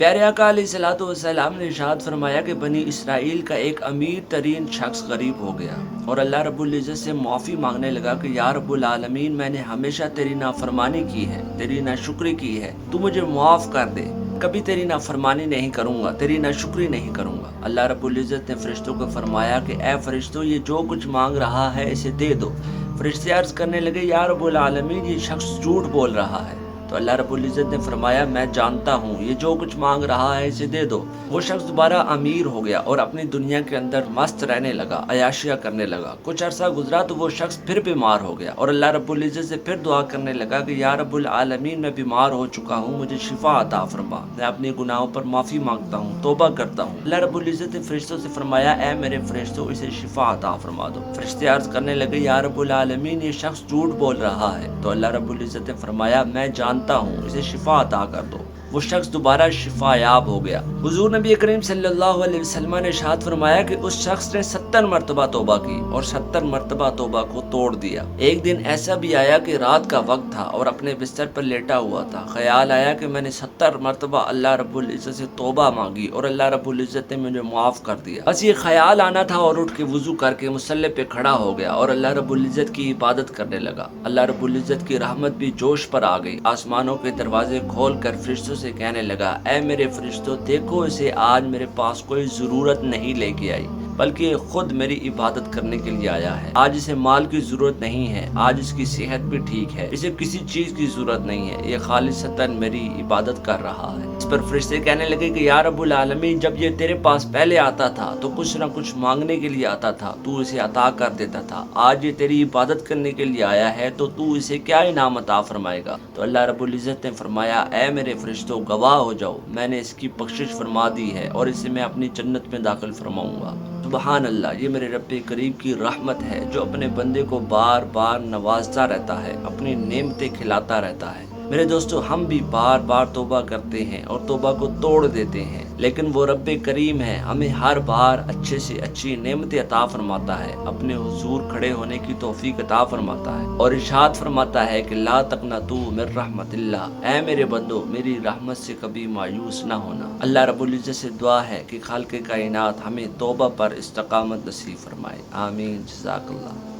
پیارے آقا علیہ الصلوۃ والسلام نے ارشاد فرمایا کہ بنی اسرائیل کا ایک امیر ترین شخص غریب ہو گیا اور اللہ رب العزت سے معافی مانگنے لگا کہ یا رب العالمین، میں نے ہمیشہ تیری نافرمانی کی ہے، تیری ناشکری کی ہے، تو مجھے معاف کر دے، کبھی تیری نافرمانی نہیں کروں گا، تیری ناشکری نہیں کروں گا۔ اللہ رب العزت نے فرشتوں کو فرمایا کہ اے فرشتوں، یہ جو کچھ مانگ رہا ہے اسے دے دو۔ فرشتے عرض کرنے لگے یا رب العالمین، یہ شخص جھوٹ بول رہا ہے۔ تو اللہ رب العزت نے فرمایا میں جانتا ہوں، یہ جو کچھ مانگ رہا ہے اسے دے دو۔ وہ شخص دوبارہ امیر ہو گیا اور اپنی دنیا کے اندر مست رہنے لگا، عیاشیاں کرنے لگا۔ کچھ عرصہ گزرا تو وہ شخص پھر بیمار ہو گیا اور اللہ رب العزت سے پھر دعا کرنے لگا کہ یا رب العالمین، میں بیمار ہو چکا ہوں، مجھے شفا عطا فرما، میں اپنے گناہوں پر معافی مانگتا ہوں، توبہ کرتا ہوں۔ اللہ رب العزت نے فرشتوں سے فرمایا اے میرے فرشتوں، اسے شفا عطا فرما دو۔ فرشتے عرض کرنے لگے یا رب العالمین، یہ شخص جھوٹ بول رہا ہے۔ تو اللہ رب العزت نے فرمایا میں جانتا ہوں، اسے شفا عطا کر دو۔ وہ شخص دوبارہ شفا یاب ہو گیا۔ حضور نبی کریم صلی اللہ علیہ وسلم نے ارشاد فرمایا کہ اس شخص نے 70 مرتبہ توبہ کی اور 70 مرتبہ توبہ کو توڑ دیا۔ ایک دن ایسا بھی آیا کہ رات کا وقت تھا اور اپنے بستر پر لیٹا ہوا تھا، خیال آیا کہ میں نے 70 مرتبہ اللہ رب العزت سے توبہ مانگی اور اللہ رب العزت نے مجھے معاف کر دیا۔ بس یہ خیال آنا تھا اور اٹھ کے وضو کر کے مصلی پہ کھڑا ہو گیا اور اللہ رب العزت کی عبادت کرنے لگا۔ اللہ رب العزت کی رحمت بھی جوش پر آ گئی، آسمانوں کے دروازے کھول کر فرشتوں سے کہنے لگا اے میرے فرشتوں، دیکھو اسے آج میرے پاس کوئی ضرورت نہیں لے کے آئی، بلکہ یہ خود میری عبادت کرنے کے لیے آیا ہے۔ آج اسے مال کی ضرورت نہیں ہے، آج اس کی صحت بھی ٹھیک ہے، اسے کسی چیز کی ضرورت نہیں ہے، یہ خالصتاً میری عبادت کر رہا ہے۔ اس پر فرشتے کہنے لگے کہ یا رب العالمین، جب یہ تیرے پاس پہلے آتا تھا تو کچھ نہ کچھ مانگنے کے لیے آتا تھا، تو اسے عطا کر دیتا تھا، آج یہ تیری عبادت کرنے کے لیے آیا ہے تو اسے کیا انعام عطا فرمائے گا؟ تو اللہ رب العزت نے فرمایا اے میرے فرشتوں، گواہ ہو جاؤ، میں نے اس کی بخشش فرما دی ہے اور اسے میں اپنی جنت میں داخل فرماؤں گا۔ سبحان اللہ، یہ میرے رب کریم کی رحمت ہے جو اپنے بندے کو بار بار نوازتا رہتا ہے، اپنی نعمتیں کھلاتا رہتا ہے۔ میرے دوستو، ہم بھی بار بار توبہ کرتے ہیں اور توبہ کو توڑ دیتے ہیں، لیکن وہ رب کریم ہے، ہمیں ہر بار اچھے سے اچھی نعمتیں عطا فرماتا ہے، اپنے حضور کھڑے ہونے کی توفیق عطا فرماتا ہے اور ارشاد فرماتا ہے کہ لا تقنطوا من رحمت اللہ، اے میرے بندو، میری رحمت سے کبھی مایوس نہ ہونا۔ اللہ رب العزت سے دعا ہے کہ خالق کائنات ہمیں توبہ پر استقامت نصیب فرمائے، آمین، جزاک اللہ۔